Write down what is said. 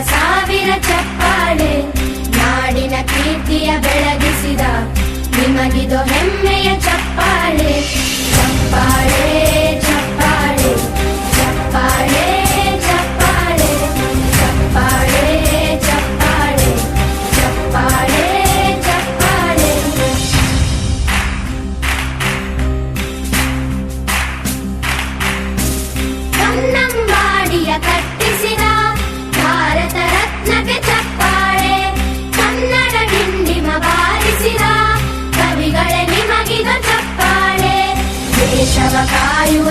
ಸಾವಿರ ಚಪ್ಪಾಳೆ, ನಾಡಿನ ಕೀರ್ತಿಯ ಬೆಳಗಿಸಿದ ನಿಮಗಿದು ಹೆಮ್ಮೆಯ ಚಪ್ಪಾಳೆ. ಚಪ್ಪಾಳೆ ಚಪ್ಪಾಳೆ ಚಪ್ಪಾಳೆ ಚಪ್ಪಾಳೆ ಚಪ್ಪಾಳೆ ಚಪ್ಪಾಳೆ ಚಪ್ಪಾಳೆ ಚಪ್ಪಾಳೆ. ಕನ್ನಂಬಾಡಿಯ ಕಟ್ಟಿಸಿದ ಭಾರತ ರತ್ನಕ್ಕೆ ಚಪ್ಪಾಳೆ, ಕನ್ನಡ ಡಿಂಡಿಮ ಬಾರಿಸಿದ ಕವಿಗಳೇ ನಿಮಗಿದು ಚಪ್ಪಾಳೆ. ದೇಶವ ಕಾಯುವ